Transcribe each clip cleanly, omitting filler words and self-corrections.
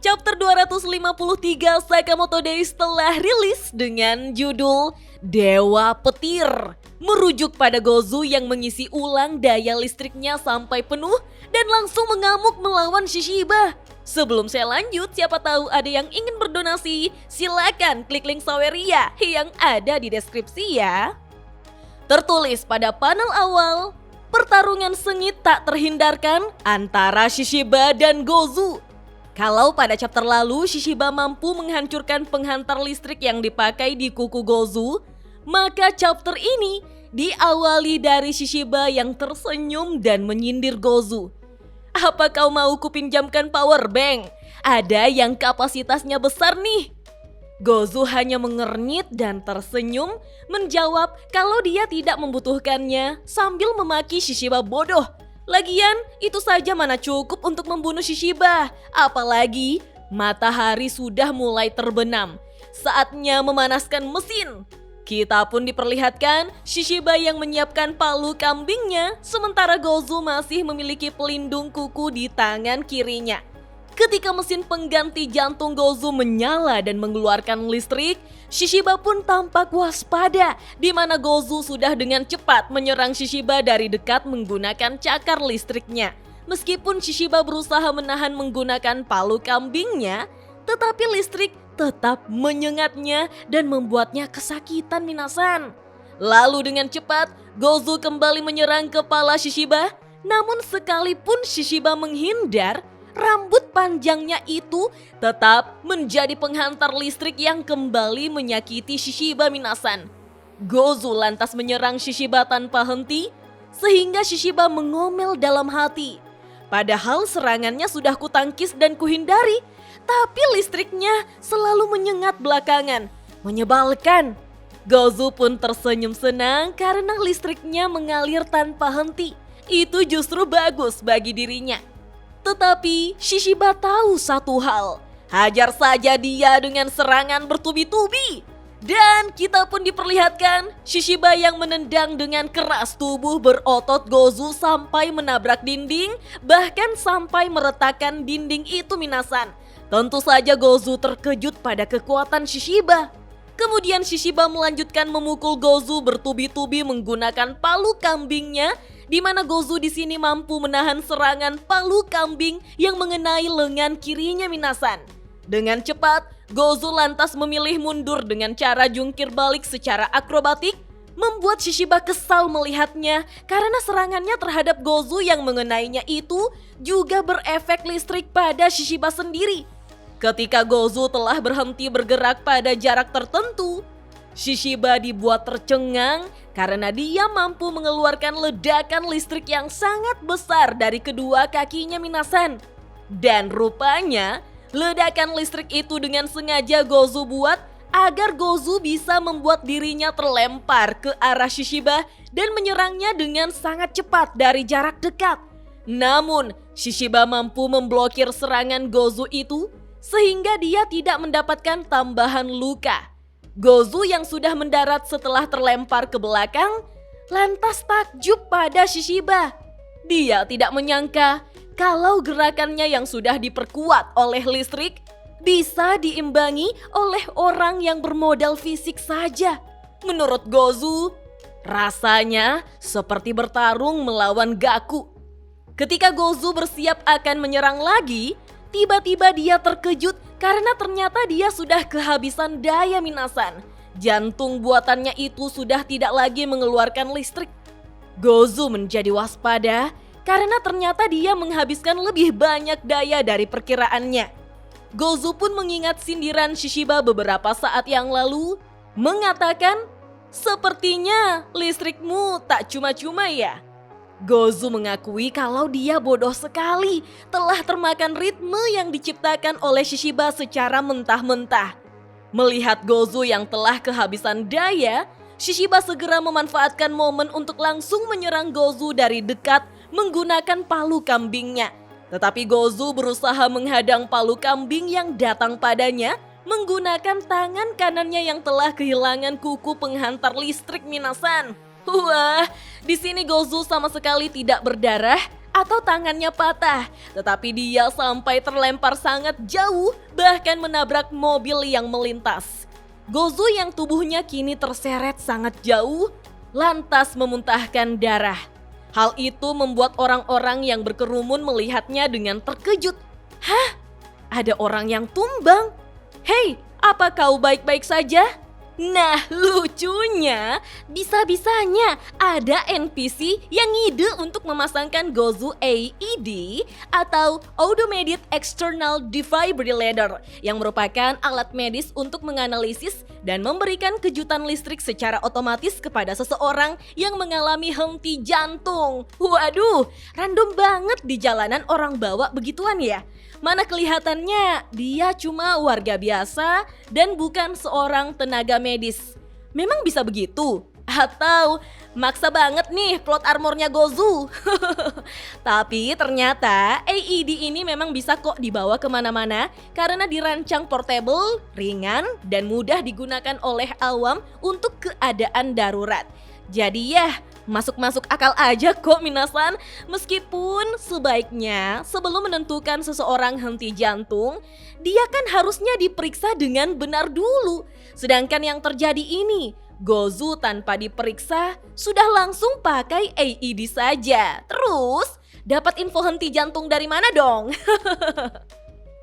Chapter 253 Sakamoto Days telah rilis dengan judul Dewa Petir. Merujuk pada Gozu yang mengisi ulang daya listriknya sampai penuh dan langsung mengamuk melawan Shishiba. Sebelum saya lanjut, siapa tahu ada yang ingin berdonasi, silakan klik link Saweria yang ada di deskripsi ya. Tertulis pada panel awal, pertarungan sengit tak terhindarkan antara Shishiba dan Gozu. Kalau pada chapter lalu Shishiba mampu menghancurkan penghantar listrik yang dipakai di kuku Gozu, maka chapter ini diawali dari Shishiba yang tersenyum dan menyindir Gozu. Apa kau mau kupinjamkan power bank? Ada yang kapasitasnya besar nih. Gozu hanya mengernyit dan tersenyum menjawab kalau dia tidak membutuhkannya sambil memaki Shishiba bodoh. Lagian itu saja mana cukup untuk membunuh Shishiba. Apalagi matahari sudah mulai terbenam. Saatnya memanaskan mesin. Kita pun diperlihatkan Shishiba yang menyiapkan palu kambingnya, sementara Gozu masih memiliki pelindung kuku di tangan kirinya. Ketika mesin pengganti jantung Gozu menyala dan mengeluarkan listrik, Shishiba pun tampak waspada, di mana Gozu sudah dengan cepat menyerang Shishiba dari dekat menggunakan cakar listriknya. Meskipun Shishiba berusaha menahan menggunakan palu kambingnya, tetapi listrik tetap menyengatnya dan membuatnya kesakitan minasan. Lalu dengan cepat, Gozu kembali menyerang kepala Shishiba, namun sekalipun Shishiba menghindar, rambut panjangnya itu tetap menjadi penghantar listrik yang kembali menyakiti Shishiba minasan. Gozu lantas menyerang Shishiba tanpa henti, sehingga Shishiba mengomel dalam hati. Padahal serangannya sudah kutangkis dan kuhindari, tapi listriknya selalu menyengat belakangan. Menyebalkan. Gozu pun tersenyum senang karena listriknya mengalir tanpa henti. Itu justru bagus bagi dirinya. Tetapi Shishiba tahu satu hal, hajar saja dia dengan serangan bertubi-tubi. Dan kita pun diperlihatkan Shishiba yang menendang dengan keras tubuh berotot Gozu sampai menabrak dinding, bahkan sampai meretakkan dinding itu minasan. Tentu saja Gozu terkejut pada kekuatan Shishiba. Kemudian Shishiba melanjutkan memukul Gozu bertubi-tubi menggunakan palu kambingnya, di mana Gozu di sini mampu menahan serangan palu kambing yang mengenai lengan kirinya minasan. Dengan cepat, Gozu lantas memilih mundur dengan cara jungkir balik secara akrobatik, membuat Shishiba kesal melihatnya karena serangannya terhadap Gozu yang mengenainya itu juga berefek listrik pada Shishiba sendiri. Ketika Gozu telah berhenti bergerak pada jarak tertentu, Shishiba dibuat tercengang karena dia mampu mengeluarkan ledakan listrik yang sangat besar dari kedua kakinya minasan. Dan rupanya ledakan listrik itu dengan sengaja Gozu buat agar Gozu bisa membuat dirinya terlempar ke arah Shishiba dan menyerangnya dengan sangat cepat dari jarak dekat. Namun Shishiba mampu memblokir serangan Gozu itu sehingga dia tidak mendapatkan tambahan luka. Gozu yang sudah mendarat setelah terlempar ke belakang lantas takjub pada Shishiba. Dia tidak menyangka kalau gerakannya yang sudah diperkuat oleh listrik bisa diimbangi oleh orang yang bermodal fisik saja. Menurut Gozu, rasanya seperti bertarung melawan Gaku. Ketika Gozu bersiap akan menyerang lagi, tiba-tiba dia terkejut karena ternyata dia sudah kehabisan daya minasan. Jantung buatannya itu sudah tidak lagi mengeluarkan listrik. Gozu menjadi waspada karena ternyata dia menghabiskan lebih banyak daya dari perkiraannya. Gozu pun mengingat sindiran Shishiba beberapa saat yang lalu, mengatakan, "Sepertinya listrikmu tak cuma-cuma ya." Gozu mengakui kalau dia bodoh sekali, telah termakan ritme yang diciptakan oleh Shishiba secara mentah-mentah. Melihat Gozu yang telah kehabisan daya, Shishiba segera memanfaatkan momen untuk langsung menyerang Gozu dari dekat menggunakan palu kambingnya. Tetapi Gozu berusaha menghadang palu kambing yang datang padanya menggunakan tangan kanannya yang telah kehilangan kuku penghantar listrik minasan. Wah, di sini Gozu sama sekali tidak berdarah atau tangannya patah, tetapi dia sampai terlempar sangat jauh, bahkan menabrak mobil yang melintas. Gozu yang tubuhnya kini terseret sangat jauh, lantas memuntahkan darah. Hal itu membuat orang-orang yang berkerumun melihatnya dengan terkejut. Hah? Ada orang yang tumbang? Hei, apa kau baik-baik saja? Nah, lucunya, bisa-bisanya ada NPC yang ngide untuk memasangkan Gozu AED atau Automated External Defibrillator yang merupakan alat medis untuk menganalisis dan memberikan kejutan listrik secara otomatis kepada seseorang yang mengalami henti jantung. Waduh, random banget di jalanan orang bawa begituan ya. Mana kelihatannya dia cuma warga biasa dan bukan seorang tenaga medis. Memang bisa begitu? Atau maksa banget nih plot armornya Gozu? Tapi ternyata AED ini memang bisa kok dibawa kemana-mana karena dirancang portable, ringan, dan mudah digunakan oleh awam untuk keadaan darurat. Jadi ya, masuk-masuk akal aja kok minasan. Meskipun sebaiknya sebelum menentukan seseorang henti jantung, dia kan harusnya diperiksa dengan benar dulu. Sedangkan yang terjadi ini, Gozu tanpa diperiksa sudah langsung pakai AED saja. Terus dapat info henti jantung dari mana dong?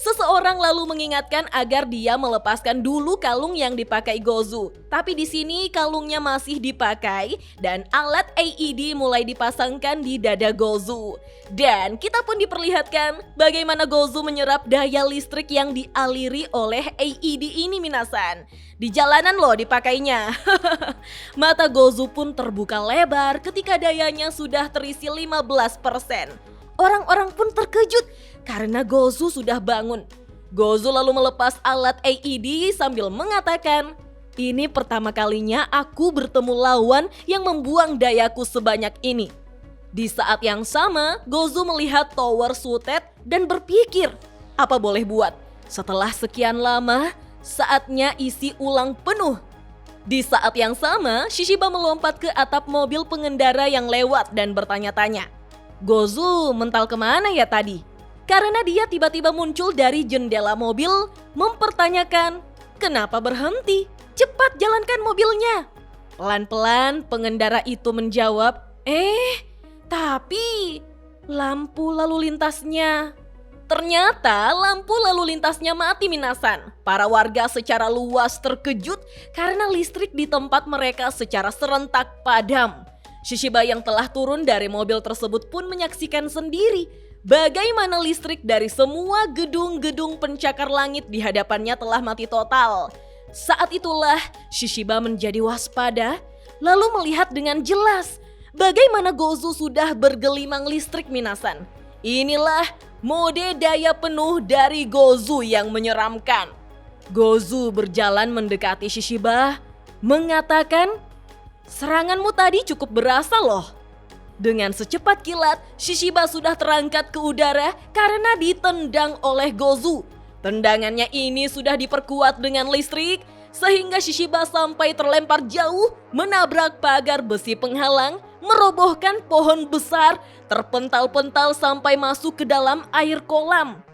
Seseorang lalu mengingatkan agar dia melepaskan dulu kalung yang dipakai Gozu. Tapi di sini kalungnya masih dipakai dan alat AED mulai dipasangkan di dada Gozu. Dan kita pun diperlihatkan bagaimana Gozu menyerap daya listrik yang dialiri oleh AED ini minasan. Di jalanan loh dipakainya. Mata Gozu pun terbuka lebar ketika dayanya sudah terisi 15%. Orang-orang pun terkejut karena Gozu sudah bangun. Gozu lalu melepas alat AED sambil mengatakan, "Ini pertama kalinya aku bertemu lawan yang membuang dayaku sebanyak ini." Di saat yang sama, Gozu melihat Tower Sutet dan berpikir, apa boleh buat? Setelah sekian lama, saatnya isi ulang penuh. Di saat yang sama, Shishiba melompat ke atap mobil pengendara yang lewat dan bertanya-tanya, "Gozu mental kemana ya tadi?" Karena dia tiba-tiba muncul dari jendela mobil mempertanyakan, "Kenapa berhenti? Cepat jalankan mobilnya." Pelan-pelan pengendara itu menjawab, tapi lampu lalu lintasnya." Ternyata lampu lalu lintasnya mati minasan. Para warga secara luas terkejut karena listrik di tempat mereka secara serentak padam. Shishiba yang telah turun dari mobil tersebut pun menyaksikan sendiri bagaimana listrik dari semua gedung-gedung pencakar langit di hadapannya telah mati total. Saat itulah Shishiba menjadi waspada, lalu melihat dengan jelas bagaimana Gozu sudah bergelimang listrik minasan. Inilah mode daya penuh dari Gozu yang menyeramkan. Gozu berjalan mendekati Shishiba, mengatakan, "Seranganmu tadi cukup berasa loh." Dengan secepat kilat, Shishiba sudah terangkat ke udara karena ditendang oleh Gozu. Tendangannya ini sudah diperkuat dengan listrik, sehingga Shishiba sampai terlempar jauh, menabrak pagar besi penghalang, merobohkan pohon besar, terpental-pental sampai masuk ke dalam air kolam.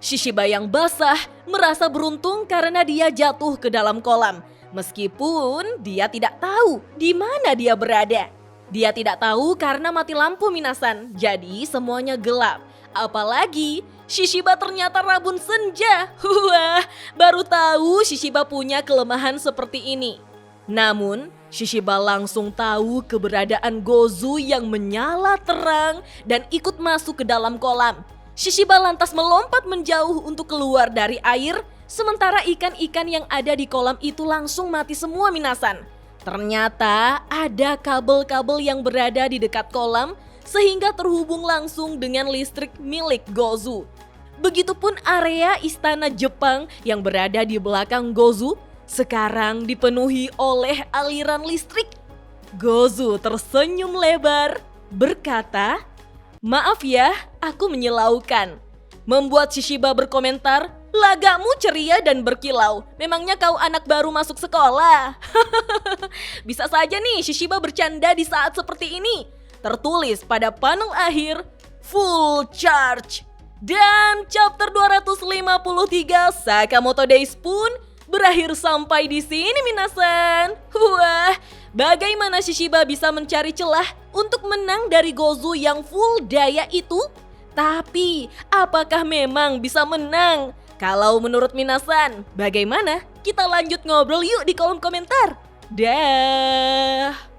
Shishiba yang basah merasa beruntung karena dia jatuh ke dalam kolam. Meskipun dia tidak tahu di mana dia berada. Dia tidak tahu karena mati lampu minasan, jadi semuanya gelap. Apalagi Shishiba ternyata rabun senja. Wah, baru tahu Shishiba punya kelemahan seperti ini. Namun, Shishiba langsung tahu keberadaan Gozu yang menyala terang dan ikut masuk ke dalam kolam. Shishiba lantas melompat menjauh untuk keluar dari air, sementara ikan-ikan yang ada di kolam itu langsung mati semua minasan. Ternyata ada kabel-kabel yang berada di dekat kolam sehingga terhubung langsung dengan listrik milik Gozu. Begitupun area istana Jepang yang berada di belakang Gozu sekarang dipenuhi oleh aliran listrik. Gozu tersenyum lebar berkata, "Maaf ya, aku menyilaukan." Membuat Shishiba berkomentar, "Lagamu ceria dan berkilau. Memangnya kau anak baru masuk sekolah?" Bisa saja nih Shishiba bercanda di saat seperti ini. Tertulis pada panel akhir, full charge. Dan chapter 253 Sakamoto Days pun berakhir sampai di sini minasan. Wah, bagaimana Shishiba bisa mencari celah untuk menang dari Gozu yang full daya itu? Tapi, apakah memang bisa menang? Kalau menurut minasan, bagaimana? Kita lanjut ngobrol yuk di kolom komentar. Dah.